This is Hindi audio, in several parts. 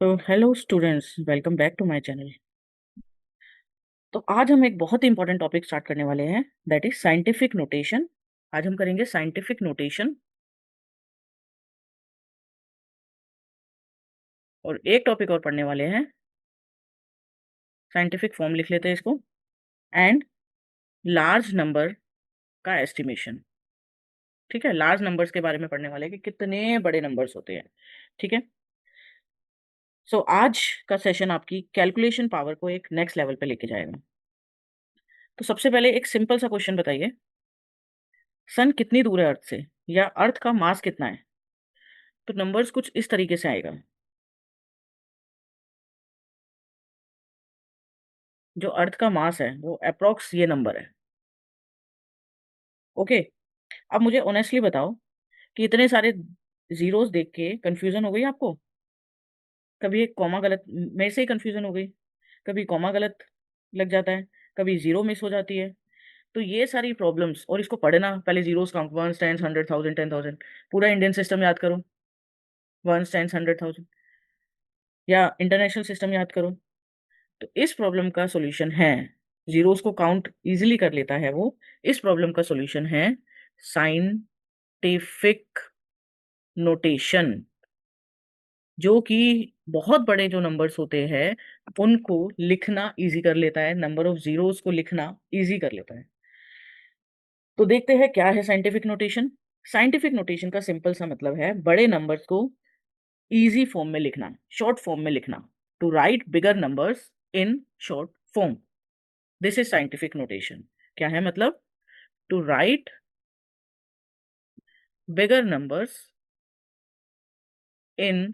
तो hello students, welcome back to my channel. तो आज हम एक बहुत ही इंपॉर्टेंट टॉपिक स्टार्ट करने वाले हैं, दैट इज साइंटिफिक नोटेशन। आज हम करेंगे साइंटिफिक नोटेशन और एक टॉपिक और पढ़ने वाले हैं। साइंटिफिक फॉर्म लिख लेते हैं इसको। एंड लार्ज नंबर का एस्टिमेशन। ठीक है, लार्ज नंबर्स के बारे में पढ़ने वाले हैं कि कितने बड़े नंबर्स होते हैं। ठीक है। सो आज का सेशन आपकी कैलकुलेशन पावर को एक नेक्स्ट लेवल पे लेके जाएगा। तो सबसे पहले एक सिंपल सा क्वेश्चन बताइए, सन कितनी दूर है अर्थ से, या अर्थ का मास कितना है। तो नंबर्स कुछ इस तरीके से आएगा। जो अर्थ का मास है वो अप्रोक्स ये नंबर है। ओके। अब मुझे ऑनेस्टली बताओ कि इतने सारे जीरोस देख के कंफ्यूजन हो गई आपको। कभी एक कॉमा गलत, मेरे से ही कंफ्यूजन हो गई। कभी कॉमा गलत लग जाता है, कभी जीरो मिस हो जाती है। तो ये सारी प्रॉब्लम्स, और इसको पढ़ना, पहले zeros count, ones tens hundred thousand 10,000, पूरा इंडियन सिस्टम याद करो, वंस टेंस हंड्रेड थाउजेंड, या इंटरनेशनल सिस्टम याद करो। तो इस प्रॉब्लम का सॉल्यूशन है, जीरोस को काउंट इजीली कर लेता है वो। इस प्रॉब्लम का सॉल्यूशन है साइंटिफिक नोटेशन, जो कि बहुत बड़े जो नंबर्स होते हैं उनको लिखना इजी कर लेता है, नंबर ऑफ जीरोस को लिखना इजी कर लेता है। तो देखते हैं क्या है साइंटिफिक नोटेशन। साइंटिफिक नोटेशन का सिंपल सा मतलब है बड़े नंबर्स को इजी फॉर्म में लिखना, शॉर्ट फॉर्म में लिखना। To write bigger numbers in short form, this is scientific notation. क्या है मतलब? To write bigger numbers in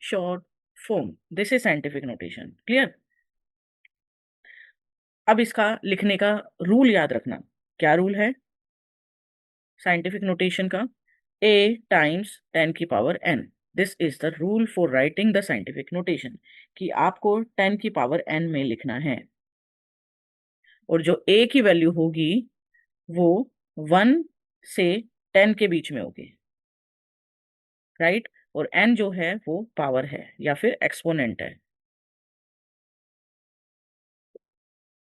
short form, this is scientific notation. Clear? अब इसका लिखने का रूल याद रखना। क्या रूल है साइंटिफिक नोटेशन का? a टाइम्स 10 की power n, this is the rule for writing the scientific notation, कि आपको 10 की पावर n में लिखना है। और जो a की वैल्यू होगी वो 1 से 10 के बीच में होगी, राइट? और n जो है वो पावर है या फिर एक्सपोनेंट है।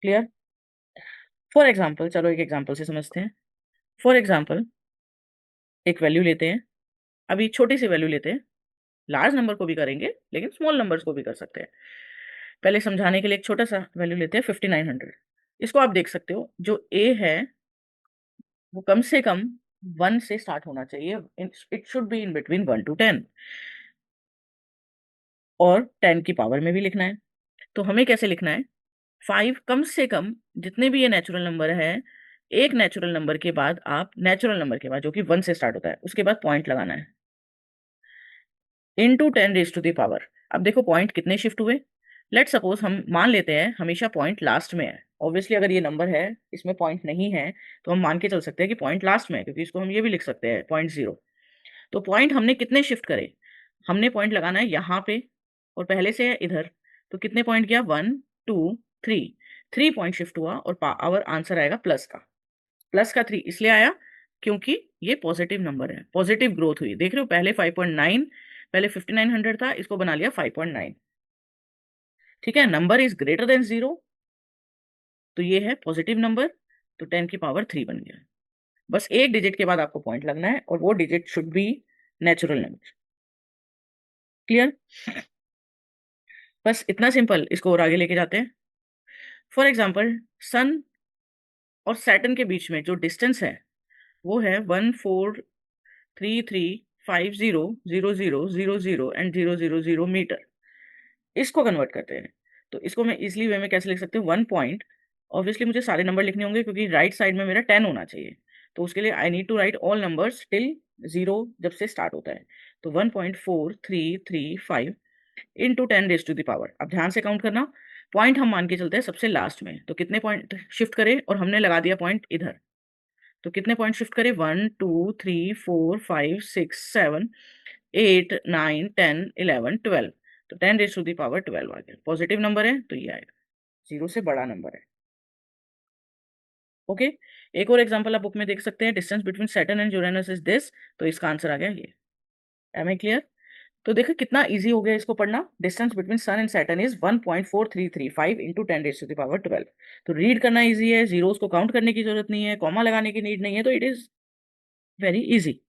क्लियर? फॉर एग्जाम्पल, चलो एक एग्जाम्पल से समझते हैं। फॉर एग्जाम्पल, एक वैल्यू लेते हैं, अभी छोटी सी वैल्यू लेते हैं। लार्ज नंबर को भी करेंगे लेकिन स्मॉल नंबर्स को भी कर सकते हैं। पहले समझाने के लिए एक छोटा सा वैल्यू लेते हैं, 5900। इसको आप देख सकते हो, जो ए है वो कम से कम 1 से स्टार्ट होना चाहिए। It should be in between 1 to 10, और 10 की पावर में भी लिखना है। तो हमें कैसे लिखना है? 5 कम से कम, जितने भी ये नेचुरल नंबर है, एक नेचुरल नंबर के बाद आप नेचुरल नंबर के बाद जो कि 1 से स्टार्ट होता है उसके बाद पॉइंट लगाना है, into 10 raise to the power. अब देखो पॉइंट कितने शिफ्ट हुए। लेट सपोज हम मान लेते हैं हमेशा पॉइंट लास्ट में है। ऑब्वियसली अगर ये नंबर है, इसमें पॉइंट नहीं है, तो हम मान के चल सकते हैं कि पॉइंट लास्ट में है, क्योंकि इसको हम ये भी लिख सकते हैं पॉइंट जीरो। तो पॉइंट हमने कितने शिफ्ट करे? हमने पॉइंट लगाना है यहाँ पे, और पहले से है इधर। तो कितने पॉइंट गया? 1 2 3, 3 पॉइंट शिफ्ट हुआ, और आवर आंसर आएगा प्लस का। प्लस का 3 इसलिए आया क्योंकि ये पॉजिटिव नंबर है, पॉजिटिव ग्रोथ हुई। देख रहे हो, पहले 5.9, पहले 5900 था, इसको बना लिया 5.9। ठीक है, number is greater than zero, तो ये है पॉजिटिव नंबर, तो 10 की पावर 3 बन गया। बस एक डिजिट के बाद आपको पॉइंट लगना है, और वो digit should be natural number. Clear? बस इतना सिंपल। इसको और आगे लेके जाते हैं। फॉर एग्जाम्पल, सन और सैटर्न के बीच में जो डिस्टेंस है वो है 14335000000 एंड 000 मीटर। इसको कन्वर्ट करते हैं, तो इसको मैं इजिली वे में कैसे लिख सकते हैं? 1 पॉइंट, ऑब्वियसली मुझे सारे नंबर लिखने होंगे क्योंकि राइट साइड में मेरा 10 होना चाहिए। तो उसके लिए I need to write all numbers till zero, जब से स्टार्ट होता है। तो 1.4335 into 10 raise to the power. अब ध्यान से काउंट करना, पॉइंट हम मान के चलते हैं सबसे लास्ट में, तो कितने पॉइंट शिफ्ट करें? और हमने लगा दिया पॉइंट इधर, तो कितने पॉइंट शिफ्ट करें? 1 2 3 4 5 6 7 8 9 10 11 12। तो 10 रेज टू द पावर 12 आ गया। पॉजिटिव नंबर है तो ये आएगा, जीरो से बड़ा नंबर है। ओके। एक और एग्जांपल आप बुक में देख सकते हैं, distance between Saturn and Uranus is this, तो इसका आंसर आ गया ये। Am I clear? तो देखो कितना इजी हो गया इसको पढ़ना। Distance between sun and Saturn is 1.4335 into 10⁻²। तो रीड करना इजी है, जीरोस को काउंट करने की जरूरत नहीं है, कॉमा लगाने की नीड नहीं है, तो it is very easy.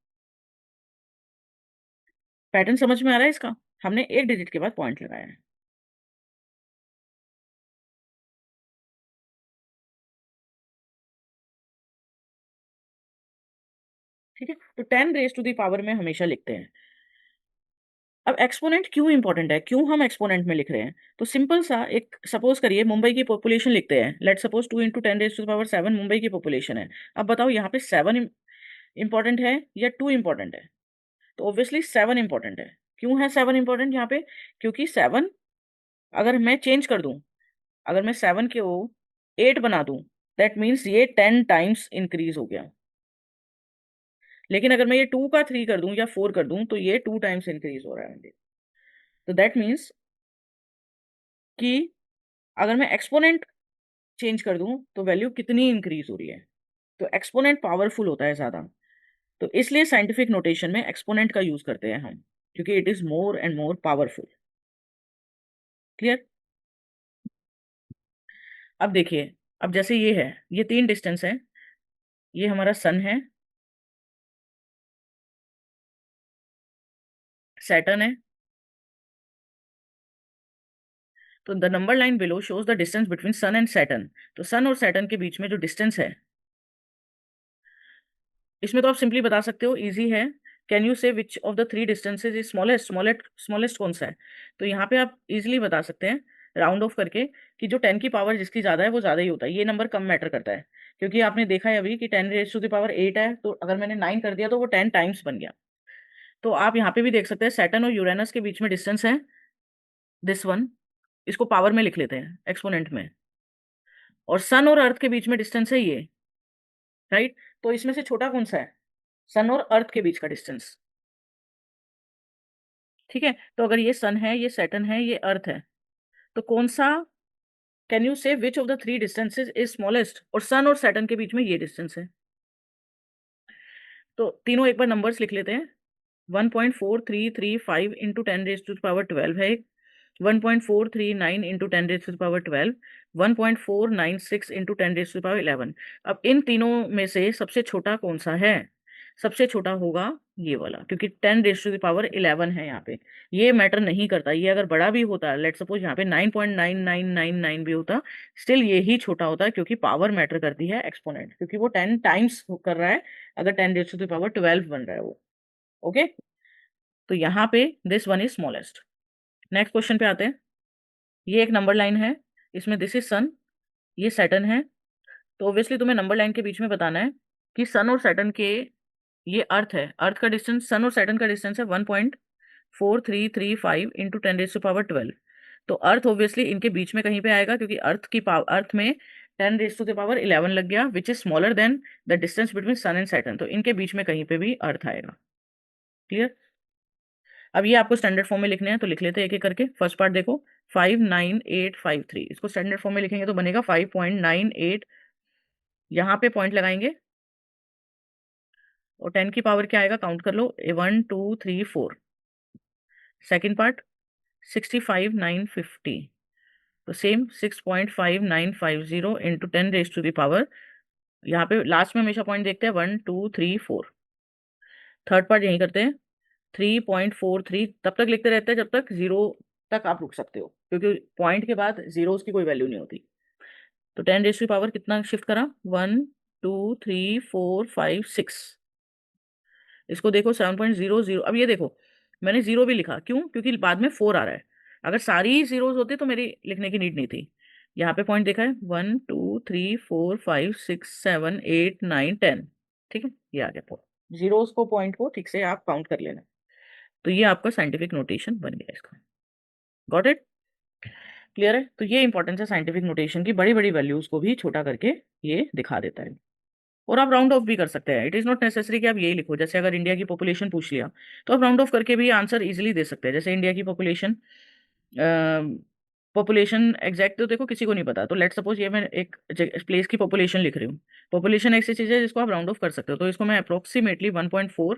Pattern समझ में आ रहा है इसका? हमने एक डिजिट के बाद पॉइंट लगाया है। ठीक है, तो 10⁻⁴ में हमेशा लिखते हैं। अब एक्सपोनेंट क्यों इंपॉर्टेंट है, क्यों हम एक्सपोनेंट में लिख रहे हैं? तो सिंपल सा, एक सपोज करिए मुंबई की पॉपुलेशन लिखते हैं, लेट सपोज 2 इंटू 10⁻⁷ मुंबई की पॉपुलेशन है। अब बताओ यहाँ पे 7 इंपॉर्टेंट है या 2 इंपॉर्टेंट है? तो ऑब्वियसली 7 इंपॉर्टेंट है। क्यों है 7 इंपॉर्टेंट यहाँ पे? क्योंकि 7 अगर मैं चेंज कर दूं, अगर मैं 7 को 8 बना दूं, दैट मीन्स ये 10 टाइम्स इंक्रीज हो गया। लेकिन अगर मैं ये 2 का 3 कर दूं या 4 कर दूं, तो ये 2 टाइम्स इंक्रीज हो रहा है। तो दैट मीन्स कि अगर मैं एक्सपोनेंट चेंज कर दूं तो वैल्यू कितनी इंक्रीज हो रही है। तो एक्सपोनेंट पावरफुल होता है ज्यादा, तो इसलिए साइंटिफिक नोटेशन में एक्सपोनेंट का यूज करते हैं हम, क्योंकि it is more and more powerful. Clear? अब देखिए, अब जैसे ये है, ये 3 डिस्टेंस है, ये हमारा सन है, सैटर्न है। तो the number line below shows the distance between sun and Saturn. तो सन और सैटर्न के बीच में जो डिस्टेंस है, इसमें तो आप सिंपली बता सकते हो, इजी है। कैन यू से which of the 3 distances is smallest? Smallest कौन सा है? तो यहाँ पे आप इजिली बता सकते हैं राउंड ऑफ करके कि जो 10 की पावर जिसकी ज्यादा है वो ज्यादा ही होता है। ये नंबर कम मैटर करता है, क्योंकि आपने देखा है अभी कि 10⁻⁸ है, तो अगर मैंने 9 कर दिया तो वो 10 टाइम्स बन गया। तो आप यहाँ पे भी देख सकते हैं, सैटर्न और यूरेनस के बीच में डिस्टेंस है दिस वन, इसको पावर में लिख लेते हैं एक्सपोनेंट में। और सन और अर्थ के बीच में डिस्टेंस है ये, राइट? तो इसमें से छोटा कौन सा है? सन और अर्थ के बीच का डिस्टेंस। ठीक है, तो अगर ये सन है, ये सैटर्न है, ये अर्थ है, तो कौन सा, कैन यू से which of the 3 distances is smallest? और सन और सैटर्न के बीच में ये डिस्टेंस है। तो तीनों एक बार नंबर्स लिख लेते हैं। 1.4335 इंटू 10⁻12 है एक, 1.439 इंटू 10⁻12, 1.496 इंटू 10⁻11। अब इन तीनों में से सबसे छोटा कौन सा है? सबसे छोटा होगा ये वाला, क्योंकि 10⁻11 है यहाँ पे। ये मैटर नहीं करता, ये अगर बड़ा भी होता, लेट सपोज यहाँ पे 9.9999 भी होता, स्टिल ये ही छोटा होता है, क्योंकि पावर मैटर करती है एक्सपोनेंट, क्योंकि वो 10 टाइम्स कर रहा है अगर 10⁻12 बन रहा है वो। ओके, तो यहाँ पे this one is smallest. Next question पे आते हैं। ये एक नंबर लाइन है, इसमें दिस इज सन, ये सैटर्न है। तो ऑब्वियसली तुम्हें नंबर लाइन के बीच में बताना है कि सन और सैटर्न के, ये अर्थ है, अर्थ का डिस्टेंस, सन और सैटर्न का डिस्टेंस है 1.4335 इंटू 10⁻12। तो अर्थ ऑब्वियसली इनके बीच में कहीं पे आएगा, क्योंकि अर्थ की पावर, अर्थ में 10⁻11 लग गया, which is smaller than the distance between sun and Saturn. तो इनके बीच में कहीं पे भी अर्थ आएगा। क्लियर? अब ये आपको स्टैंडर्ड फॉर्म में लिखने हैं, तो लिख लेते हैं एक एक करके। फर्स्ट पार्ट देखो, 59853, इसको स्टैंडर्ड फॉर्म में लिखेंगे तो बनेगा 5.98। यहाँ पे पॉइंट लगाएंगे, और 10 की पावर क्या आएगा, काउंट कर लो, 1 2 3 4। सेकेंड पार्ट 65,950, तो सेम 6.5950 इंटू 10⁻⁴। यहाँ पे लास्ट में हमेशा पॉइंट देखते हैं, 1 2 3 4। थर्ड पार्ट यही करते हैं, 3.43, तब तक लिखते रहते हैं जब तक जीरो तक आप रुक सकते हो, क्योंकि पॉइंट के बाद जीरोस की कोई वैल्यू नहीं होती। तो 10⁻⁴ कितना शिफ्ट करा, 1 2 3 4 5 6। इसको देखो 7.00। अब ये देखो, मैंने जीरो भी लिखा, क्यों? क्योंकि बाद में 4 आ रहा है। अगर सारी जीरोस होते तो मेरी लिखने की नीड नहीं थी। यहाँ पे पॉइंट देखा है, 1 2 3 4 5 6 7 8 9 10। ठीक है, ये आ गया पॉइंट। जीरोस को, पॉइंट को ठीक से आप काउंट कर लेना। तो ये आपका साइंटिफिक नोटेशन बन गया इसका। Got it? क्लियर है? तो ये इंपॉर्टेंस है साइंटिफिक नोटेशन की, बड़ी बड़ी वैल्यूज को भी छोटा करके ये दिखा देता है। और आप राउंड ऑफ भी कर सकते हैं, इट इज़ नॉट नेसेसरी कि आप यही लिखो। जैसे अगर इंडिया की पॉपुलेशन पूछ लिया, तो आप राउंड ऑफ करके भी आंसर इजीली दे सकते हैं। जैसे इंडिया की पॉपुलेशन, पॉपुलेशन एग्जैक्ट तो देखो किसी को नहीं पता, तो लेट सपोज ये मैं एक प्लेस की पॉपुलेशन लिख रही हूँ। पॉपुलेशन ऐसी चीज़ है जिसको आप राउंड ऑफ कर सकते हो, तो इसको मैं अप्रोक्सीमेटली 1.4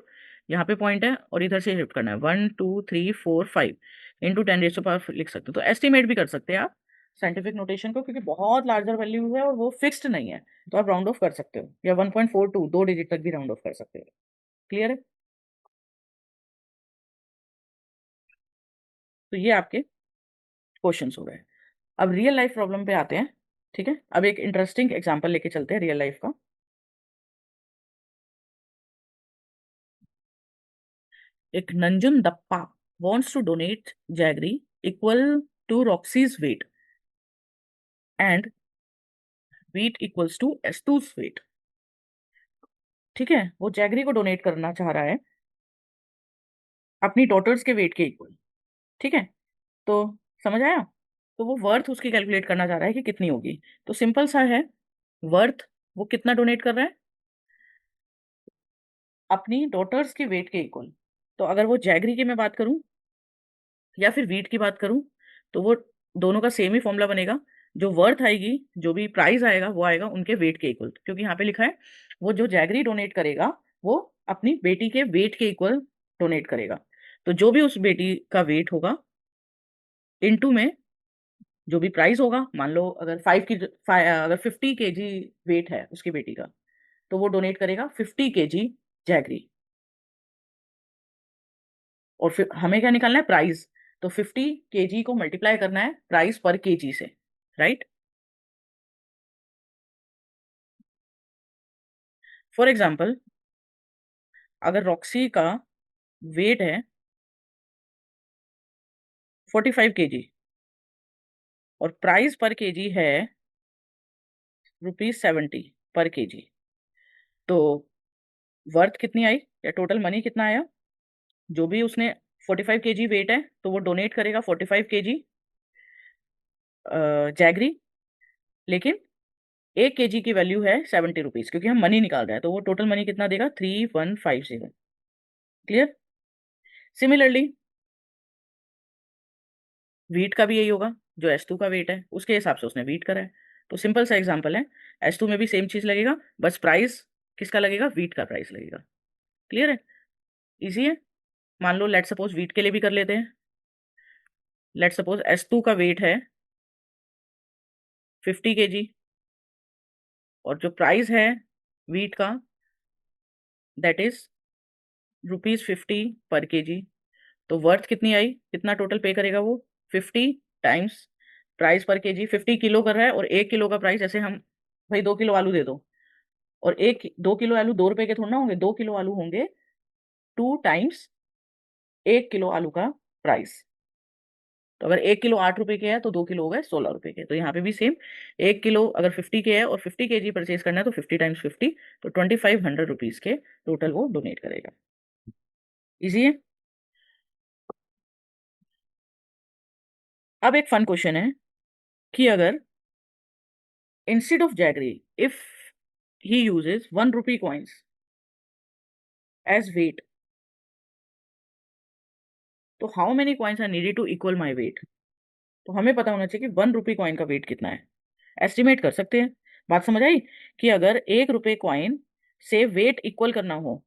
यहाँ पे पॉइंट है और इधर से शिफ्ट करना है, 1 2 3 4 5 इंटू 10⁻⁴ लिख सकते हो। तो एस्टिमेट भी कर सकते हैं आप साइंटिफिक नोटेशन को, क्योंकि बहुत लार्जर वैल्यू है और वो फिक्स्ड नहीं है, तो आप राउंड ऑफ कर सकते हो, या 1.42 2 डिजिट तक भी राउंड ऑफ कर सकते हो। क्लियर है? तो ये आपके क्वेश्चंस हो गए। अब रियल लाइफ प्रॉब्लम पे आते हैं। ठीक है, अब एक इंटरेस्टिंग एग्जांपल लेके चलते हैं रियल लाइफ का। एक नंजुन दप्पा wants to donate jaggery equal to Roxy's weight and wheat equals to S2's weight। ठीक है, वो जैगरी को डोनेट करना चाह रहा है अपनी डॉटर्स के वेट के इक्वल। ठीक है, तो समझ आया? तो वो वर्थ उसकी कैलकुलेट करना चाह रहा है कि कितनी होगी। तो सिंपल सा है, वर्थ वो कितना डोनेट कर रहा है अपनी डॉटर्स के वेट के इक्वल। तो अगर वो जैगरी की मैं बात करूं या फिर वीट की बात करूं, तो वो दोनों का सेम ही फॉर्मूला बनेगा। जो वर्थ आएगी, जो भी प्राइस आएगा, वो आएगा उनके वेट के इक्वल, क्योंकि यहाँ पे लिखा है वो जो जैगरी डोनेट करेगा वो अपनी बेटी के वेट के इक्वल डोनेट करेगा। तो जो भी उस बेटी का वेट होगा इनटू में जो भी प्राइस होगा, मान लो अगर अगर 50 kg वेट है उसकी बेटी का, तो वो डोनेट करेगा 50 kg जैगरी। और फिर हमें क्या निकालना है, प्राइस। तो 50 kg को मल्टीप्लाई करना है प्राइस पर केजी से, राइट? फॉर एग्जाम्पल, अगर रॉक्सी का वेट है 45 kg और प्राइस पर केजी है ₹70 पर केजी, तो वर्थ कितनी आई या टोटल मनी कितना आया? जो भी उसने 45 kg वेट है, तो वो डोनेट करेगा 45 kg जैगरी, लेकिन 1 kg की वैल्यू है ₹70, क्योंकि हम मनी निकाल रहे हैं, तो वो टोटल मनी कितना देगा? 3150। क्लियर? सिमिलरली वीट का भी यही होगा, जो S2 का वेट है उसके हिसाब से उसने वीट करा है। तो सिंपल सा एग्जांपल है, S2 में भी सेम चीज लगेगा, बस प्राइस किसका लगेगा? वीट का प्राइस लगेगा। क्लियर है? इजी है। मान लो लेट सपोज वीट के लिए भी कर लेते हैं। लेट सपोज S2 का वेट है 50 kg और जो प्राइस है वीट का दैट इज ₹50 पर केजी। तो वर्थ कितनी आई, कितना टोटल पे करेगा वो? 50 टाइम्स प्राइस पर केजी। 50 किलो कर रहा है और 1 किलो का प्राइस, जैसे हम भाई 2 किलो आलू दे दो, और 2 किलो आलू 2 रुपए के थोड़ा ना होंगे, 2 किलो आलू होंगे 2 टाइम्स 1 किलो आलू का प्राइस। तो अगर 1 किलो 8 रुपए के है तो 2 किलो हो गए 16 रुपए के। तो यहाँ पे भी सेम, 1 किलो अगर 50 के है और 50 kg परचेज करना है, तो 50 टाइम्स 50, तो 2500 रुपीज के टोटल वो डोनेट करेगा। इजी है। अब एक फन क्वेश्चन है कि अगर instead of jaggery if he uses 1 rupee coins as weight, तो how many coins are needed to equal my weight. तो हमें पता होना चाहिए कि 1 रुपी कॉइन का वेट कितना है। एस्टिमेट कर सकते हैं। बात समझ आई? कि अगर 1 रुपए कॉइन से वेट इक्वल करना हो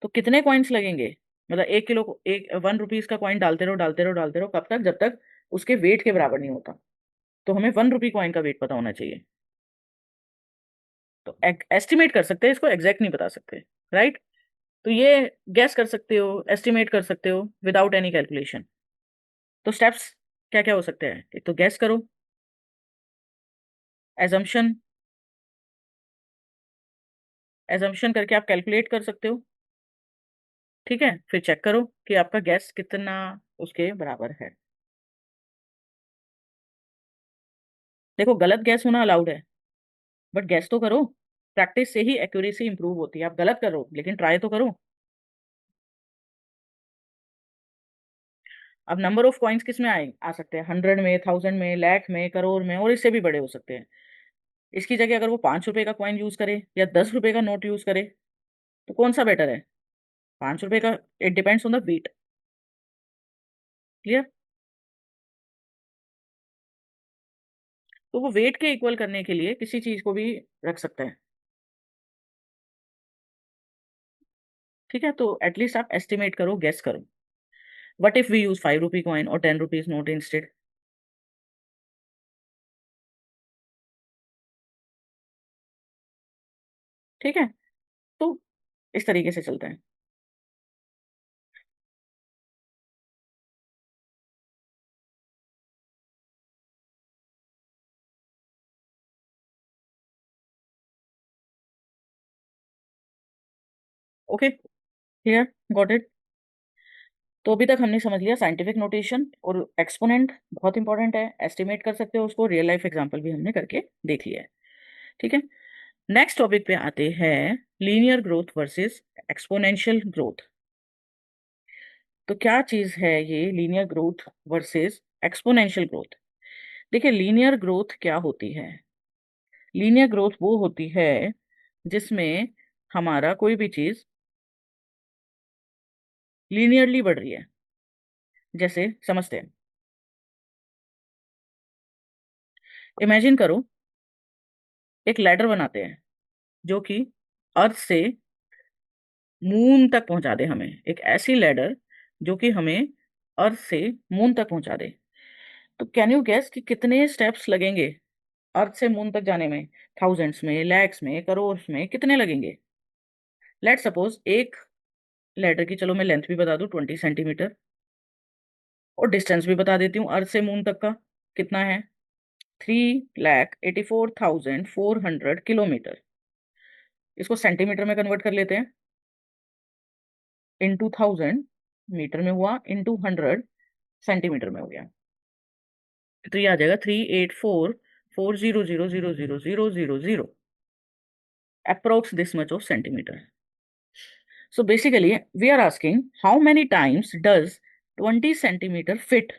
तो कितने कॉइन्स लगेंगे? मतलब 1 किलो को, एक 1 रुपीज का कॉइन डालते रहो डालते रहो डालते रहो, कब तक? जब तक उसके वेट के बराबर नहीं होता। तो हमें 1 रुपी कॉइन का वेट पता होना चाहिए। तो एस्टिमेट कर सकते हैं, इसको एग्जैक्ट नहीं बता सकते, राइट? तो ये गैस कर सकते हो, एस्टिमेट कर सकते हो विदाउट एनी कैलकुलेशन। तो स्टेप्स क्या क्या हो सकते हैं? एक तो गैस करो, एजम्पशन, एजम्पशन करके आप कैलकुलेट कर सकते हो। ठीक है, फिर चेक करो कि आपका गैस कितना उसके बराबर है। देखो, गलत गैस होना अलाउड है, बट गैस तो करो। प्रैक्टिस से ही एक्यूरेसी इंप्रूव होती है। आप गलत करो लेकिन ट्राई तो करो। अब नंबर ऑफ कॉइन्स किस में आए आ सकते हैं? 100 में, 1000 में, लाख में, करोड़ में, और इससे भी बड़े हो सकते हैं। इसकी जगह अगर वो 5 रुपए का कॉइन यूज करे या 10 रुपए का नोट यूज करे, तो कौन सा बेटर है? 5 रुपए का। It depends on the weight. Clear? तो वो वेट के इक्वल करने के लिए किसी चीज को भी रख सकता है। ठीक है, तो एटलीस्ट आप एस्टिमेट करो, गेस करो। What if we use 5 rupee coin और 10 रुपीज नोट इंस्टेड? ठीक है, तो इस तरीके से चलते हैं। Okay, clear, got it. तो अभी तक हमने समझ लिया साइंटिफिक नोटेशन और एक्सपोनेंट बहुत इंपॉर्टेंट है, एस्टिमेट कर सकते हो उसको, रियल लाइफ एग्जांपल भी हमने करके देख लिया है। ठीक है, नेक्स्ट टॉपिक पे आते हैं, linear growth versus exponential growth. तो क्या चीज है ये linear growth versus exponential growth? देखिए, लीनियर ग्रोथ क्या होती है? लीनियर ग्रोथ वो होती है जिसमें हमारा कोई भी चीज लीनियरली बढ़ रही है। जैसे समझते हैं, इमेजिन करो, एक लैडर बनाते हैं जो कि अर्थ से मून तक पहुंचा दे हमें, एक ऐसी लैडर जो कि हमें अर्थ से मून तक पहुंचा दे। तो कैन यू गेस कि कितने स्टेप्स लगेंगे अर्थ से मून तक जाने में? थाउजेंड्स में, लैक्स में, करोड़ में, कितने लगेंगे? लेट सपोज एक लेटर की, चलो मैं लेंथ भी बता दूं, 20 सेंटीमीटर, और डिस्टेंस भी बता देती हूँ अर्थ से मून तक का कितना है, 3,84,400 किलोमीटर। इसको सेंटीमीटर में कन्वर्ट कर लेते हैं, इंटू 1000 मीटर में हुआ, इंटू 100 सेंटीमीटर में हो गया। तो ये आ जाएगा 384,400,000 approx this much of centimetre. So basically, we are asking how many times does 20 centimeter fit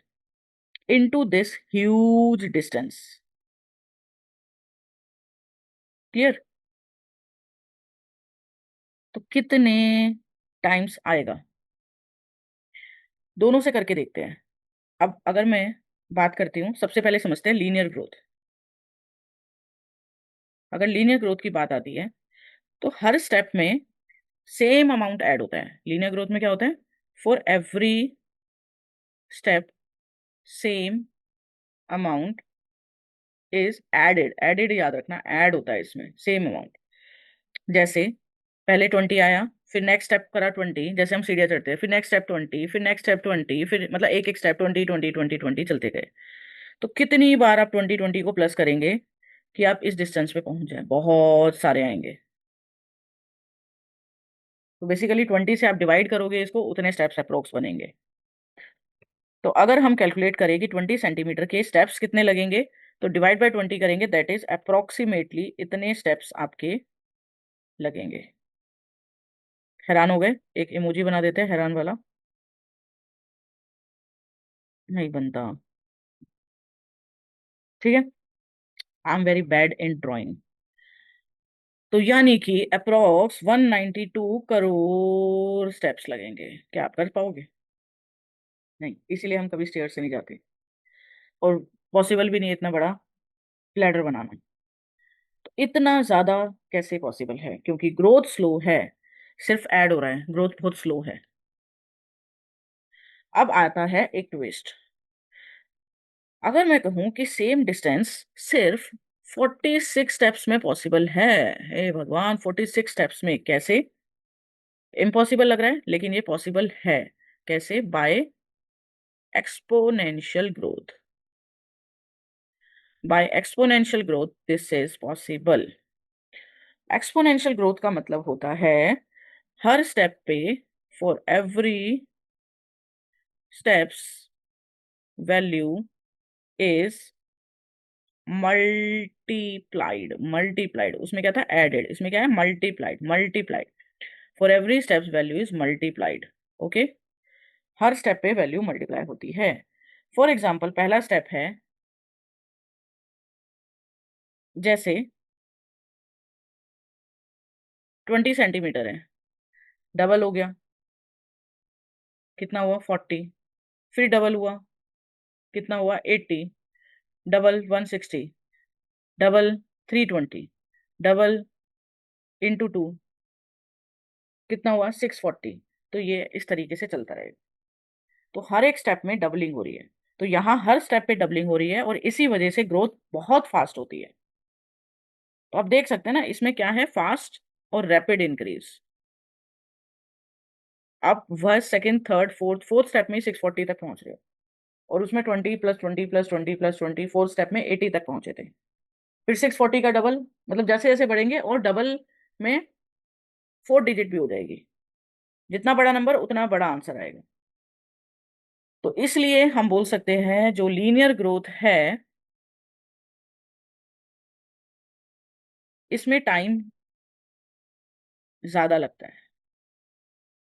into this huge distance? Clear? तो कितने टाइम्स आएगा? दोनों से करके देखते हैं। अब अगर मैं बात करती हूँ, सबसे पहले समझते हैं लीनियर ग्रोथ। अगर लीनियर ग्रोथ की बात आती है तो हर स्टेप में सेम अमाउंट ऐड होता है। लीनियर ग्रोथ में क्या होता है? For every step same amount is added. Added याद रखना, ऐड होता है इसमें सेम अमाउंट। जैसे पहले 20 आया, फिर नेक्स्ट स्टेप करा 20, जैसे हम सीढ़ियाँ चढ़ते हैं, फिर नेक्स्ट स्टेप 20, फिर नेक्स्ट स्टेप 20, फिर मतलब एक एक स्टेप 20 20 20 20 चलते गए। तो कितनी बार आप 20 20 को प्लस करेंगे कि आप इस डिस्टेंस पे पहुंच जाए? बहुत सारे आएंगे। तो बेसिकली 20 से आप डिवाइड करोगे इसको, उतने स्टेप्स अप्रोक्स बनेंगे। तो अगर हम कैलकुलेट करें कि 20 सेंटीमीटर के स्टेप्स कितने लगेंगे, तो डिवाइड बाय 20 करेंगे, दैट इज अप्रोक्सीमेटली इतने स्टेप्स आपके लगेंगे। हैरान हो गए? एक इमोजी बना देते हैं हैरान वाला। नहीं बनता। ठीक है, I am very bad in drawing. तो यानी कि अप्रोक्स 192 करोड़ स्टेप्स लगेंगे। क्या आप कर पाओगे? नहीं, इसीलिए हम कभी स्टेयर से नहीं जाते, और पॉसिबल भी नहीं है इतना बड़ा लैडर बनाना। तो इतना ज्यादा कैसे पॉसिबल है? क्योंकि ग्रोथ स्लो है, सिर्फ ऐड हो रहा है, ग्रोथ बहुत स्लो है। अब आता है एक ट्विस्ट। अगर मैं कहूं कि सेम डिस्टेंस सिर्फ 46 स्टेप्स में पॉसिबल है, हे भगवान, 46 स्टेप्स में कैसे? इम्पॉसिबल लग रहा है, लेकिन ये पॉसिबल है। कैसे? By exponential growth. By exponential growth this is possible. Exponential growth का मतलब होता है हर स्टेप पे, for every steps value is multiplied. Multiplied, उसमें क्या था? एडेड। इसमें क्या है? Multiplied. Multiplied, for every steps value is multiplied. Okay, हर स्टेप पे वैल्यू मल्टीप्लाई होती है। फॉर एग्जाम्पल, पहला स्टेप है, जैसे 20 सेंटीमीटर है, डबल हो गया, कितना हुआ? 40। फिर डबल हुआ, कितना हुआ? 80। डबल 160, डबल 320, डबल इंटू 2, कितना हुआ 640। तो ये इस तरीके से चलता रहेगा। तो हर एक स्टेप में डबलिंग हो रही है। तो यहाँ हर स्टेप पे डबलिंग हो रही है और इसी वजह से ग्रोथ बहुत फास्ट होती है। तो आप देख सकते हैं ना इसमें क्या है, फास्ट और रैपिड इंक्रीज। आप first second third fourth fourth step में 640 तक पहुंच रहे हो और उसमें 20 + 20 + 20 + 20 फोर्थ स्टेप में 80 तक पहुंचे थे। फिर 640 का डबल, मतलब जैसे जैसे बढ़ेंगे और डबल में 4 डिजिट भी हो जाएगी। जितना बड़ा नंबर उतना बड़ा आंसर आएगा। तो इसलिए हम बोल सकते हैं जो लीनियर ग्रोथ है इसमें टाइम ज्यादा लगता है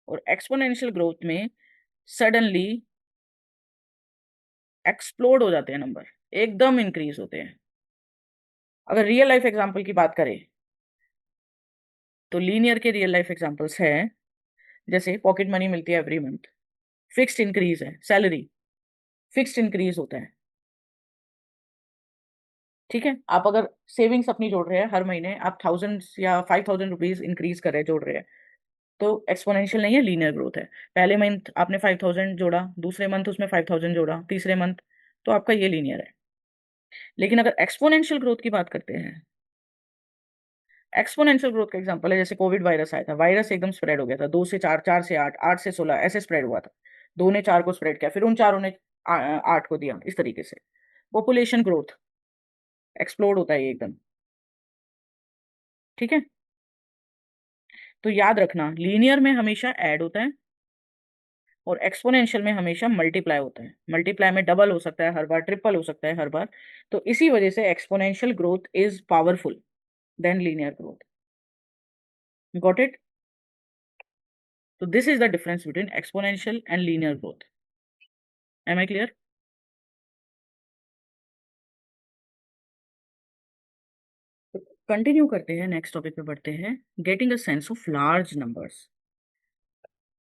और एक्सपोनेंशियल ग्रोथ में सडनली एक्सप्लोड हो जाते हैं नंबर, एकदम इंक्रीज होते हैं। अगर रियल लाइफ एग्जांपल की बात करें तो लीनियर के रियल लाइफ एग्जांपल्स है, जैसे पॉकेट मनी मिलती है एवरी मंथ, फिक्स्ड इंक्रीज है, सैलरी फिक्स्ड इंक्रीज होता है। ठीक है, आप अगर सेविंग्स अपनी जोड़ रहे हैं हर महीने, आप 1000 या 5000 रुपीज इंक्रीज कर रहे हैं, जोड़ रहे हैं, तो एक्सपोनेंशियल नहीं है, लीनियर ग्रोथ है। पहले मंथ आपने 5000 जोड़ा, दूसरे मंथ उसमें 5000 जोड़ा, तीसरे मंथ, तो आपका ये लीनियर है। लेकिन अगर एक्सपोनेंशियल ग्रोथ की बात करते हैं, एक्सपोनेंशियल ग्रोथ का एग्जांपल है जैसे कोविड वायरस आया था, वायरस एकदम स्प्रेड हो गया था, 2 से 4, 4 से 8, 8 से 16 ऐसे स्प्रेड हुआ था। 2 ने 4 को स्प्रेड किया, फिर उन चारों ने 8 को दिया, इस तरीके से पॉपुलेशन ग्रोथ एक्सप्लोड होता है ये एकदम। ठीक है, तो याद रखना लीनियर में हमेशा ऐड होता है और एक्सपोनेंशियल में हमेशा मल्टीप्लाई होता है। मल्टीप्लाई में डबल हो सकता है हर बार, ट्रिपल हो सकता है हर बार। तो इसी वजह से exponential growth is powerful than linear growth. Got it? तो this is the difference between exponential and linear growth. Am I clear? Continue करते हैं, नेक्स्ट टॉपिक पे बढ़ते हैं, getting a sense of large numbers.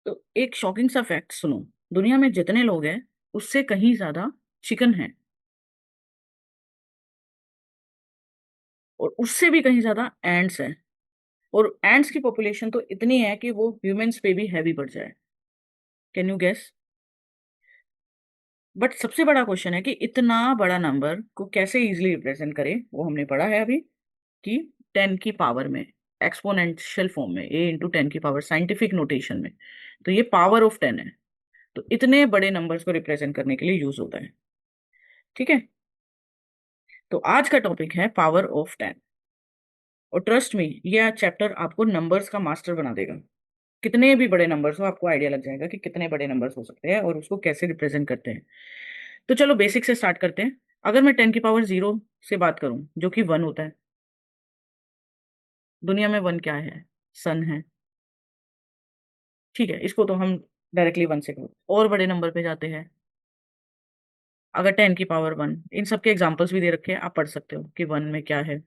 तो एक शॉकिंग सा फैक्ट सुनो, दुनिया में जितने लोग हैं उससे कहीं ज्यादा चिकन है, और उससे भी कहीं ज्यादा एंड्स हैं। और एंड्स की पॉपुलेशन तो इतनी है कि वो ह्यूमंस पे भी हैवी बढ़ जाए। Can you guess? बट सबसे बड़ा क्वेश्चन है कि इतना बड़ा नंबर को कैसे इजीली रिप्रेजेंट करें, वो हमने पढ़ा है अभी कि 10 की पावर में, एक्सपोनेंशियल फॉर्म में, A × 10 की पावर, साइंटिफिक नोटेशन में। तो ये पावर ऑफ 10 है, तो इतने बड़े नंबर्स को रिप्रेजेंट करने के लिए यूज होता है। ठीक है, तो आज का टॉपिक है पावर ऑफ 10। और ट्रस्ट मी, ये चैप्टर आपको नंबर्स का मास्टर बना देगा। कितने भी बड़े नंबर्स हो आपको आइडिया लग जाएगा कि कितने बड़े नंबर्स हो सकते हैं और उसको कैसे रिप्रेजेंट करते हैं। तो चलो बेसिक से स्टार्ट करते हैं। अगर मैं 10 की पावर 0 से बात करूं जो कि 1 होता है, दुनिया में 1 क्या है? सन है। ठीक है, इसको तो हम डायरेक्टली 1 से करो। और बड़े नंबर पे जाते हैं, अगर 10 की पावर 1, इन सबके एग्जाम्पल्स भी दे रखे हैं, आप पढ़ सकते हो कि 1 में क्या है।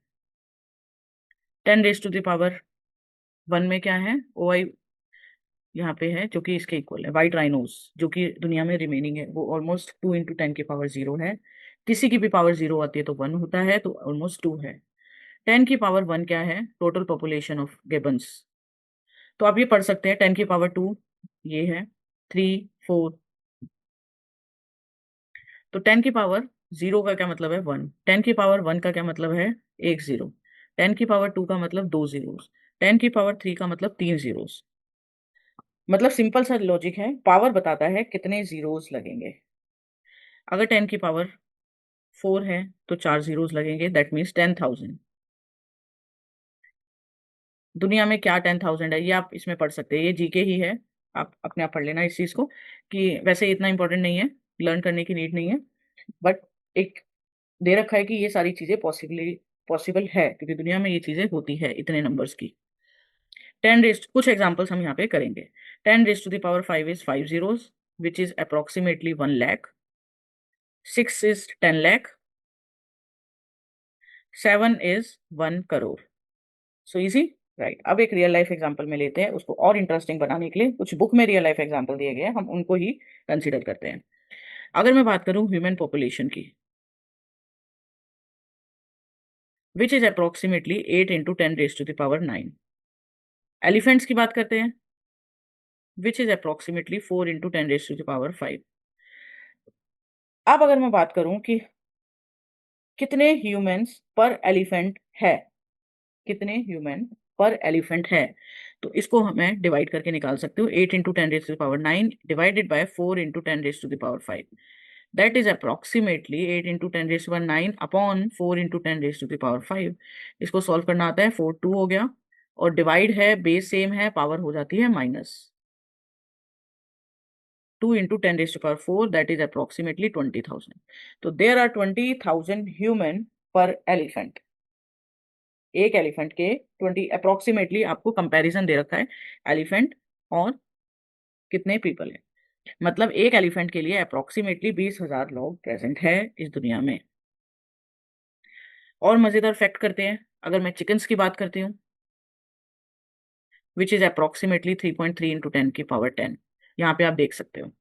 10 रेज़ टू द पावर 1 में क्या है? OI यहाँ पे है जो कि इसके इक्वल है, वाइट राइनोस, जो कि दुनिया में रिमेनिंग है, वो ऑलमोस्ट 2 × 10 की पावर 0 है। किसी की भी पावर 0 आती है तो 1 होता है, तो ऑलमोस्ट 2 है। 10 की पावर 1 क्या है? Total population of Gibbons. तो आप ये पढ़ सकते हैं 10 की पावर 2 ये है, 3, 4। तो 10 की पावर 0 का क्या मतलब है? 1। 10 की पावर 1 का क्या मतलब है? एक जीरो। 10 की पावर 2 का मतलब दो जीरोस। 10 की पावर 3 का मतलब तीन जीरोस। मतलब सिंपल सा लॉजिक है, पावर बताता है कितने जीरोस लगेंगे। अगर 10 की पावर 4 है तो चार जीरोस लगेंगे, दैट मीन्स 10,000। दुनिया में क्या 10,000 है ये आप इसमें पढ़ सकते हैं, ये जीके ही है, आप अपने आप पढ़ लेना इस चीज को, कि वैसे इतना इंपॉर्टेंट नहीं है, लर्न करने की नीड नहीं है। बट एक दे रखा है कि ये सारी चीजें पॉसिबल है, क्योंकि दुनिया में ये चीजें होती है इतने नंबर्स की। 10 रेस्ट कुछ एग्जांपल्स हम यहाँ पे करेंगे। 10 raise to the power 5 is 5 zeros, which is approximately 1 lakh. 6 is 10 lakh. 7 is 1 crore. So easy, right? अब एक रियल लाइफ एग्जांपल में लेते हैं, उसको और इंटरेस्टिंग बनाने के लिए कुछ बुक में रियल लाइफ एग्जांपल दिए गए हैं, हम उनको ही कंसीडर करते हैं। अगर मैं बात करूं ह्यूमन पॉपुलेशन की, which is approximately 8 × 10 raise to the power 9। Elephants की बात करते हैं, विच इज अप्रोक्सीमेटली 4 इंटू 10⁵5। अब अगर मैं बात करूं कि कितने ह्यूमंस पर एलिफेंट है, कितने ह्यूमन पर एलिफेंट है, तो इसको हमें डिवाइड करके निकाल सकते हो। 8 into 10⁻9 divided by 4 into 10⁵5, that is approximately 8 into 10⁻9 upon 4 into 10⁵5। इसको सॉल्व करना आता है, 4 2 हो गया, और डिवाइड है, बेस सेम है, पावर हो जाती है minus. 2 into 10⁴, that is approximately 20,000। तो देर आर 20,000 ह्यूमन पर एलिफेंट। एक एलिफेंट के 20 अप्रोक्सीमेटली आपको कंपैरिजन दे रखा है एलिफेंट और कितने पीपल है, मतलब एक एलिफेंट के लिए अप्रोक्सीमेटली 20,000 लोग प्रेजेंट है इस दुनिया में। और मजेदार फैक्ट करते हैं, अगर मैं चिकन्स की बात करती हूँ, विच इज अप्रोक्सीमेटली 3.3 इंटू 10⁻10। यहाँ पे आप देख सकते हो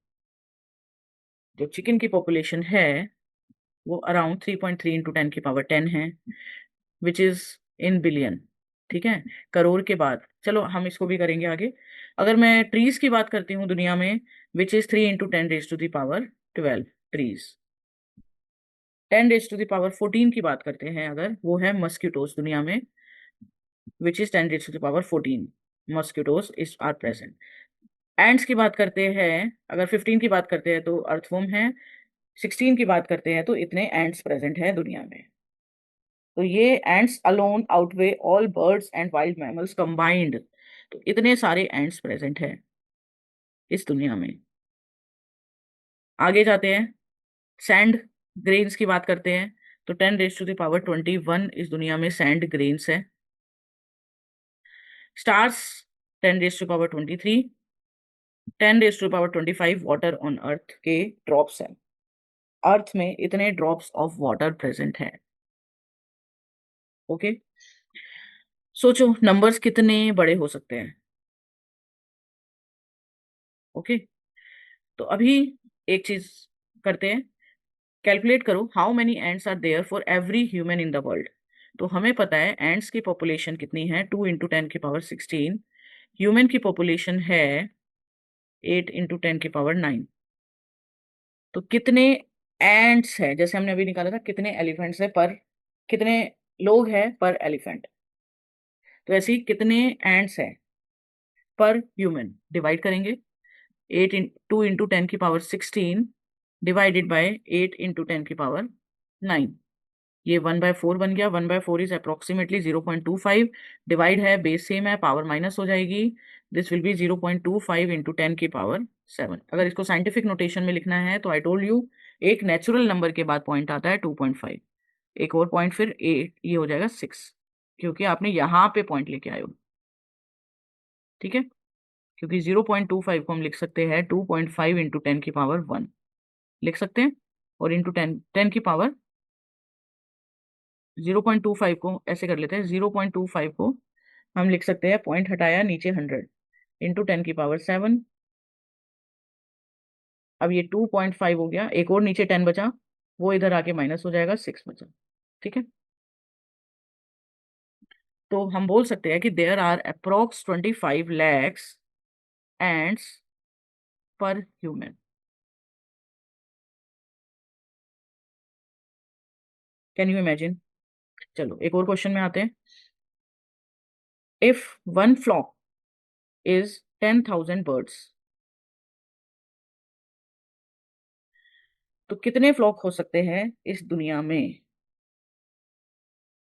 जो चिकन की पॉपुलेशन है वो अराउंड 3.3 इंटू 10⁻10 है, विच इज इन बिलियन। ठीक है, करोड़ के बाद, चलो हम इसको भी करेंगे आगे। अगर मैं ट्रीज की बात करती हूँ दुनिया में, विच इज 3 इंटू 10⁻12 ट्रीज। 10⁻14 की बात करते हैं अगर, वो है मस्क्यूटोज दुनिया में, which is 10⁻14 mosquitoes is are present. Ants की बात करते हैं अगर, 15 की बात करते हैं तो अर्थवॉर्म है, 16 की बात करते हैं तो इतने एंड्स प्रेजेंट हैं दुनिया में। तो ये ends alone outweigh all birds and wild mammals combined. तो इतने सारे एंड्स प्रेजेंट हैं इस दुनिया में। आगे जाते हैं, सैंड ग्रेन्स की बात करते हैं, तो 10⁻21 इस दुनिया में सैंड ग्रेन्स है। स्टार्स 10⁻23, 10⁻25 वाटर ऑन अर्थ के ड्रॉप्स हैं। अर्थ में इतने ड्रॉप्स ऑफ वाटर प्रेजेंट हैं। ओके, सोचो नंबर्स कितने बड़े हो सकते हैं। ओके, तो अभी एक चीज करते हैं, कैलकुलेट करो how many ants are there for every human in the world. तो हमें पता है एंड्स की पॉपुलेशन कितनी है, 2 इंटू 10⁻16। ह्यूमन की पॉपुलेशन है 8 इंटू 10⁻9। तो कितने एंड्स है, जैसे हमने अभी निकाला था कितने एलिफेंट्स है पर, कितने लोग हैं पर एलिफेंट, तो ऐसे ही कितने एंड्स है पर ह्यूमन, डिवाइड करेंगे। 2 इंटू 10⁻16 डिवाइडेड बाय 8 इंटू 10⁻9। ये 1/4 बन गया। 1/4 इज अप्रोक्सीमेटली 0.25, डिवाइड है, बेस सेम है, पावर माइनस हो जाएगी। This will be 0.25 into 10⁻7। अगर इसको साइंटिफिक नोटेशन में लिखना है तो आई टोल्ड यू, एक नेचुरल नंबर के बाद पॉइंट आता है 2.5, एक और पॉइंट फिर 8, ये हो जाएगा 6, क्योंकि आपने यहाँ पे पॉइंट लेके आए हो। ठीक है, क्योंकि 0.25 को हम लिख सकते हैं 2.5 इंटू 10⁻1 लिख सकते हैं, और इंटू 10 की पावर 0.25 को ऐसे कर लेते हैं, 0.25 को हम लिख सकते हैं, पॉइंट हटाया नीचे 100 इंटू 10⁻7। अब ये 2.5 हो गया, एक और नीचे 10 बचा, वो इधर आके माइनस हो जाएगा, 6 बचा। ठीक है, तो हम बोल सकते हैं कि there are approx 25 lakhs ants per human. Can you imagine. चलो एक और क्वेश्चन में आते हैं। If one flock is 10,000 birds, तो कितने फ्लॉक हो सकते हैं इस दुनिया में।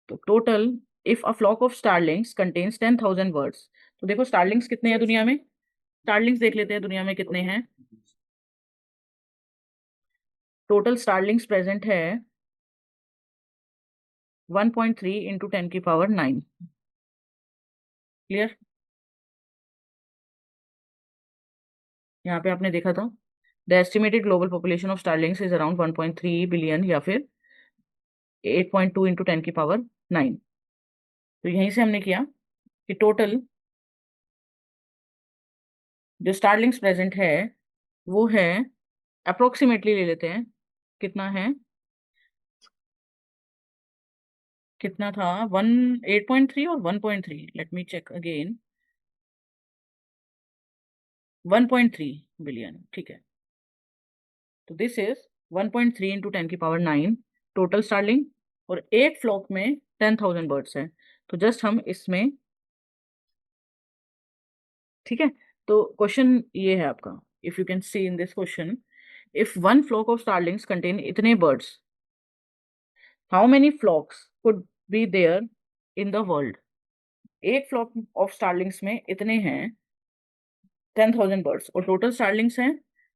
तो total, if a flock of starlings contains 10,000 birds, तो देखो स्टारलिंग्स कितने हैं दुनिया में, स्टारलिंग्स देख लेते हैं दुनिया में कितने हैं। टोटल स्टारलिंग्स प्रेजेंट है 1.3 इंटू 10⁻9। क्लियर, यहाँ पे आपने देखा था, the estimated global population of starlings is around 1.3 billion या फिर 8.2 इंटू 10⁻9। तो यहीं से हमने किया कि टोटल जो स्टारलिंग्स प्रेजेंट है वो है, अप्रोक्सीमेटली ले लेते हैं, कितना है, कितना था, 8.3 और 1.3, let me check again, 1.3 billion, ठीक है। तो this is 1.3 into 10⁹ total starling, और एक फ्लॉक में 10,000 बर्ड्स हैं। तो जस्ट हम इसमें, ठीक है। तो क्वेश्चन ये है आपका, if you can see in this question, if one flock of starlings contain इतने birds, how many flocks could be there in the world. एक फ्लॉक ऑफ स्टार्लिंग्स में इतने हैं 10,000 बर्ड्स, और टोटल स्टार्लिंग्स हैं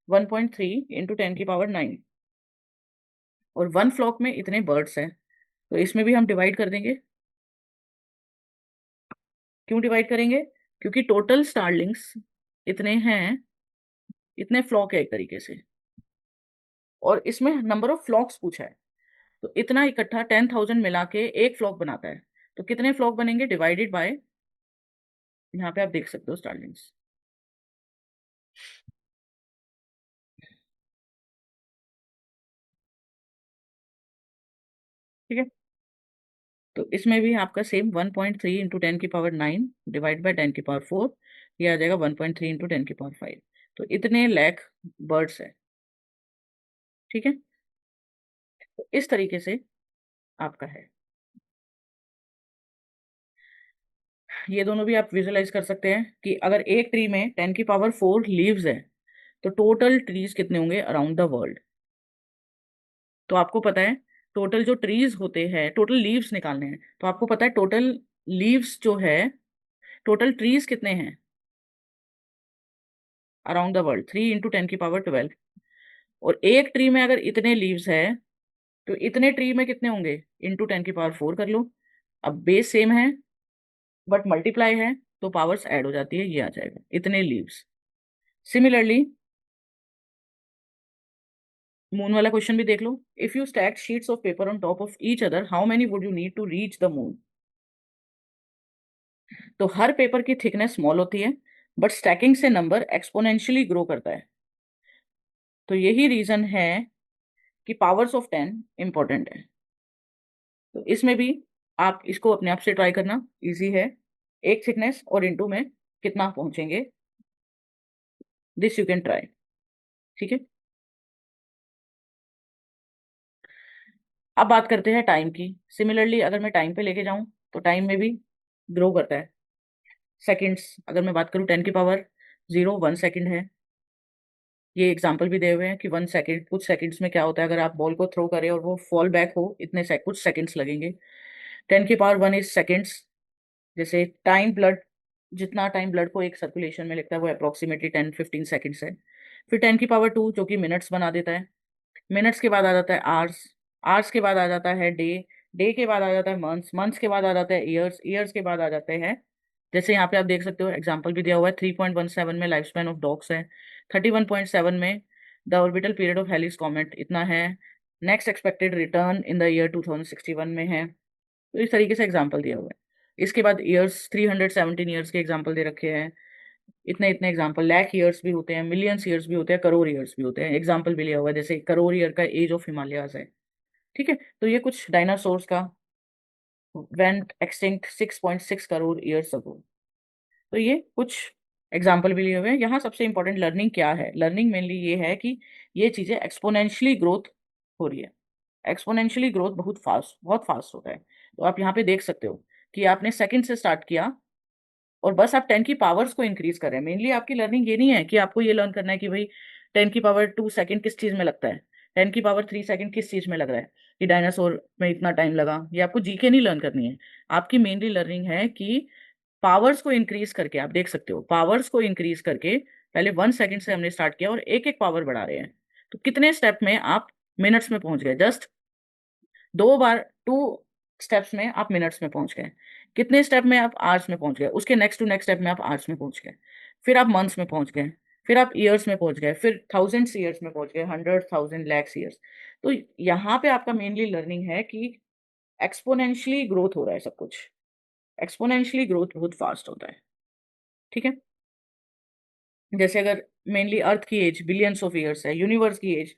1.3 इंटू 10⁹ और वन फ्लॉक में इतने बर्ड्स हैं। तो इसमें भी हम डिवाइड कर देंगे। क्यों डिवाइड करेंगे? क्योंकि टोटल स्टार्लिंग्स इतने हैं, इतने फ्लॉक है एक तरीके से, और इसमें नंबर ऑफ फ्लॉक्स पूछा है। तो इतना इकट्ठा 10,000 मिला के एक फ्लॉक बनाता है। तो कितने फ्लॉक बनेंगे डिवाइडेड बाय, यहाँ पे आप देख सकते हो स्टार्लिंग्स, ठीक है। तो इसमें भी आपका सेम 1.3 इंटू 10⁹ डिवाइड बाय 10⁴, ये आ जाएगा 1.3 इंटू 10⁵। तो इतने लाख बर्ड्स है, ठीक है। तो इस तरीके से आपका है। ये दोनों भी आप विजुअलाइज कर सकते हैं कि अगर एक ट्री में 10⁴ लीव्स है, तो टोटल ट्रीज कितने होंगे अराउंड द वर्ल्ड। तो आपको पता है टोटल जो ट्रीज होते हैं, टोटल लीव्स निकालने हैं, तो आपको पता है टोटल लीव्स जो है, टोटल ट्रीज कितने हैं अराउंड द वर्ल्ड, 3 इंटू 10⁻12। और एक ट्री में अगर इतने लीव्स है, तो इतने ट्री में कितने होंगे, इंटू 10⁴ कर लो। अब बेस सेम है बट मल्टीप्लाई है, तो पावर्स ऐड हो जाती है, ये आ जाएगा इतने लीव्स। सिमिलरली मून वाला क्वेश्चन भी देख लो। If you stack sheets of paper on top of each other, how many would you need to reach the moon. तो हर पेपर की थिकनेस स्मॉल होती है, बट स्टैकिंग से नंबर एक्सपोनेंशियली ग्रो करता है। तो यही रीजन है कि पावर्स ऑफ 10 इंपॉर्टेंट है। तो इसमें भी आप इसको अपने आप से ट्राई करना, इजी है। एक थिकनेस और इनटू में कितना पहुंचेंगे, दिस यू कैन ट्राई, ठीक है। अब बात करते हैं टाइम की। सिमिलरली अगर मैं टाइम पे लेके जाऊं, तो टाइम में भी ग्रो करता है। सेकंड्स, अगर मैं बात करूं 10⁻0 1 सेकंड है। ये एग्जाम्पल भी दिए हुए हैं कि 1 सेकंड, कुछ सेकंड्स में क्या होता है, अगर आप बॉल को थ्रो करें और वो फॉल बैक हो, इतने कुछ सेकंड्स लगेंगे। 10⁻1 इज सेकंड्स। जैसे टाइम ब्लड, जितना टाइम ब्लड को एक सर्कुलेशन में लगता है वो अप्रोक्सीमेटली 10-15 सेकंड्स है। फिर 10⁻2 जो कि मिनट्स बना देता है। मिनट्स के बाद आ जाता है आवर्स, आवर्स के बाद आ जाता है डे, डे के बाद आ जाता है मंथ्स, मंथ्स के बाद आ जाता है ईयर्स, ईयर्स के बाद आ जाते हैं, जैसे यहाँ पे आप देख सकते हो एग्जाम्पल भी दिया हुआ है, 3.17 में लाइफ स्पैन ऑफ डॉग्स है, 31.7 में the orbital period of Halley's comet इतना है, next expected return in the year 2061 में है। तो इस तरीके से एग्जाम्पल दिया हुआ है। इसके बाद ईयर्स 317 ईयर्स के एग्जाम्पल दे रखे हैं। इतने इतने एग्जाम्पल, लाख ईयर्स भी होते हैं, मिलियंस ईयर्स भी होते हैं, करोड़ ईयर्स भी होते हैं, एग्जाम्पल भी लिया हुआ है, जैसे करोड़ ईयर का एज ऑफ हिमालयाज है, ठीक है। तो ये कुछ डायनासोर्स का went extinct 6.6 crore years ago. तो ये कुछ एग्जाम्पल भी लिए हुए हैं। यहाँ सबसे इंपॉर्टेंट लर्निंग क्या है, लर्निंग मेनली ये है कि ये चीज़ें एक्सपोनेंशियली ग्रोथ हो रही है। एक्सपोनेंशियली ग्रोथ बहुत फास्ट होता है। तो आप यहाँ पे देख सकते हो कि आपने सेकंड से स्टार्ट किया और बस आप 10 की पावर्स को इंक्रीज कर रहे हैं। मेनली आपकी लर्निंग ये नहीं है कि आपको ये लर्न करना है कि भाई 10⁻2 सेकंड किस चीज़ में लगता है, 10⁻3 सेकंड किस चीज़ में लग रहा है, कि डायनासोर में इतना टाइम लगा। ये आपको जीके नहीं लर्न करनी है। आपकी मेनली लर्निंग है कि पावर्स को इंक्रीज करके, आप देख सकते हो पावर्स को इंक्रीज करके, पहले 1 सेकंड से हमने स्टार्ट किया और एक एक पावर बढ़ा रहे हैं। तो कितने स्टेप में आप मिनट्स में पहुंच गए, जस्ट 2 बार, 2 स्टेप्स में आप मिनट्स में पहुंच गए। कितने स्टेप में आप आवर्स में पहुंच गए, उसके नेक्स्ट टू नेक्स्ट स्टेप में आप आवर्स में पहुंच गए, फिर आप मंथ्स में पहुंच गए, फिर आप ईयर्स में पहुंच गए, फिर थाउजेंड्स ईयर्स में पहुंच गए, 100,000 लैक्स ईयर्स। तो यहाँ पे आपका मेनली लर्निंग है कि एक्सपोनेंशियली ग्रोथ हो रहा है सब कुछ। एक्सपोनेंशियली ग्रोथ बहुत फास्ट होता है, ठीक है। जैसे अगर मेनली अर्थ की एज बिलियंस ऑफ ईयर्स है, यूनिवर्स की age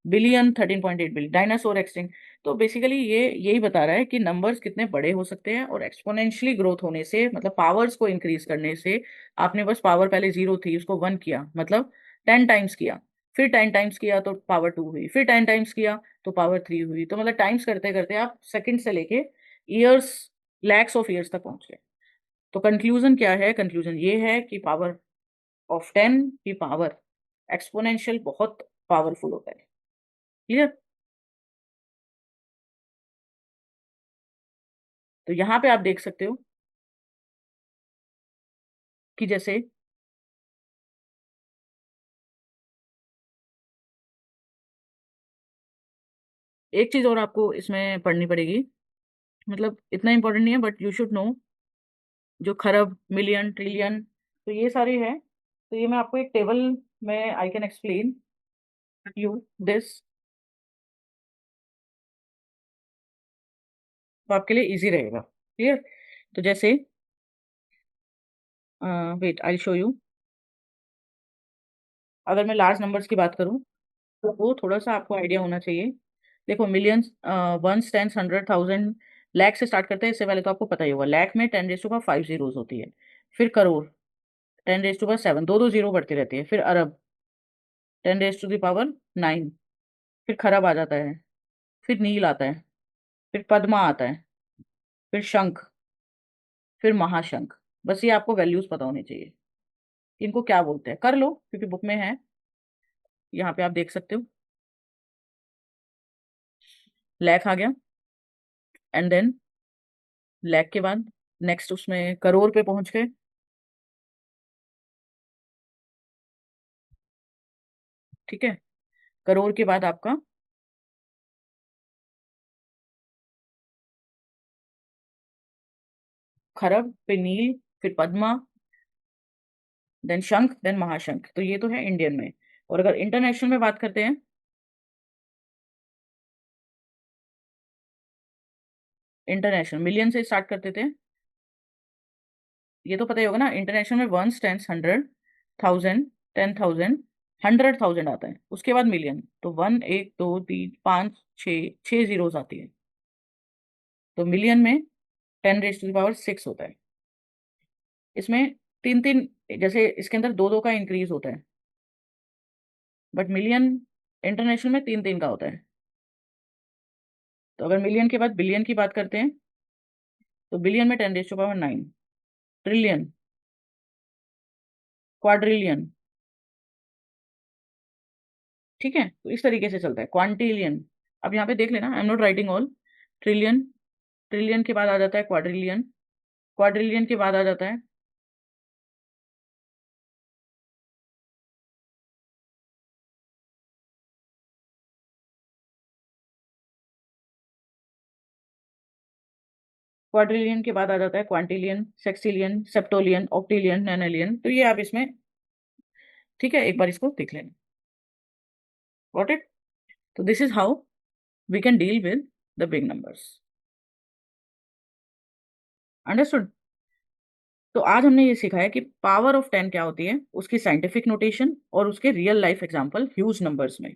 billion 13.8 billion, dinosaur extinct. तो बेसिकली ये यही बता रहा है कि नंबर्स कितने बड़े हो सकते हैं, और एक्सपोनेंशियली ग्रोथ होने से मतलब पावर्स को इंक्रीज करने से, आपने बस पावर पहले 0 थी उसको 1 किया, मतलब 10 टाइम्स किया, फिर 10 टाइम्स किया तो पावर 2 हुई, फिर 10 टाइम्स किया तो पावर 3 हुई, तो मतलब टाइम्स करते करते आप सेकंड से लेके ईयर्स, लैक्स ऑफ ईयर्स तक पहुंच गए। तो कंक्लूजन क्या है? कंक्लूजन ये है कि पावर ऑफ 10 की पावर एक्सपोनेंशियल बहुत पावरफुल होता है। क्लियर? तो यहाँ पे आप देख सकते हो कि जैसे एक चीज और आपको इसमें पढ़नी पड़ेगी, मतलब इतना इंपॉर्टेंट नहीं है बट यू शुड नो, जो खरब, मिलियन, ट्रिलियन, तो ये सारे हैं। तो ये मैं आपको एक टेबल में I can explain you this, तो आपके लिए इजी रहेगा। क्लियर? तो जैसे वेट आई शो यू, अगर मैं लार्ज नंबर्स की बात करूं तो वो थोड़ा सा आपको आइडिया होना चाहिए। देखो मिलियंस, वंस, टेंस, 100,000, लैख से स्टार्ट करते हैं। इससे पहले तो आपको पता ही होगा, लैख में 10 रेज़ टू 5 जीरोस होती है। फिर करोड़, 10 रेज़ टू 7, दो दो जीरो बढ़ती रहती है। फिर अरब, 10 रेज़ टू द पावर 9। फिर खरब आ जाता है, फिर नील आता है, फिर पद्मा आता है, फिर शंख, फिर महाशंख। बस ये आपको वैल्यूज पता होनी चाहिए, इनको क्या बोलते हैं, कर लो क्योंकि बुक में है, यहाँ पे आप देख सकते हो। लैख आ गया, एंड देन लैख के बाद नेक्स्ट उसमें करोड़ पे पहुंच गए। ठीक है? करोड़ के बाद आपका खरब, फिर नील, फिर पद्मा, देन शंख, देन महाशंख। तो ये तो है इंडियन में। और अगर इंटरनेशनल में बात करते हैं, इंटरनेशनल मिलियन से स्टार्ट करते थे, ये तो पता ही होगा ना। इंटरनेशनल में वंस, टेंस, 100,000, 10,000, 100,000 आता है, उसके बाद मिलियन। तो 1, 1, 2, 3, 5, 6, 6 जीरोस आती है। तो मिलियन में 10 रेज़ टू द पावर 6 होता है। इसमें तीन तीन, जैसे इसके अंदर दो दो का इंक्रीज होता है, बट मिलियन इंटरनेशनल में तीन तीन का होता है। तो अगर मिलियन के बाद बिलियन की बात करते हैं, तो बिलियन में 10 raise to the power 9। Trillion, quadrillion. ठीक है? तो इस तरीके से चलता है। क्वांटिलियन, अब यहाँ पे देख लेना, I am not writing all. Trillion, trillion के बाद आ जाता है क्वाड्रिलियन, क्वाड्रिलियन के बाद आ जाता है, क्वाड्रिलियन के बाद आ जाता है क्वांटिलियन, सेक्सिलियन, सेप्टोलियन, ऑक्टिलियन, नैनोलियन। तो ये आप इसमें, ठीक है, एक बार इसको देख लेना। Got it? तो this is how we can deal with the big numbers. Understood? तो आज हमने ये सीखा है कि पावर ऑफ 10 क्या होती है, उसकी साइंटिफिक नोटेशन और उसके real life example huge numbers में,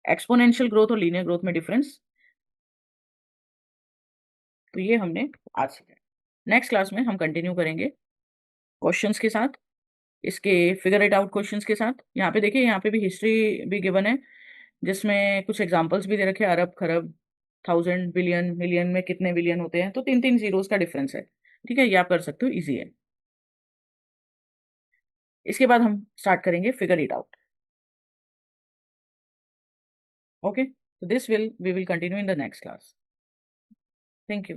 एक्सपोनेंशियल ग्रोथ और लीनियर ग्रोथ में डिफरेंस। तो ये हमने आज सीखा। नेक्स्ट क्लास में हम कंटिन्यू करेंगे क्वेश्चंस के साथ, इसके फिगर इट आउट क्वेश्चंस के साथ। यहाँ पे देखिए, यहाँ पे भी हिस्ट्री भी गिवन है, जिसमें कुछ एग्जांपल्स भी दे रखे हैं, अरब, खरब, 1000, बिलियन, मिलियन में कितने बिलियन होते हैं, तो तीन तीन जीरोस का डिफरेंस है। ठीक है? ये आप कर सकते हो, इजी है। इसके बाद हम स्टार्ट करेंगे फिगर इट आउट। ओके? तो this will we will continue in the next class. Thank you.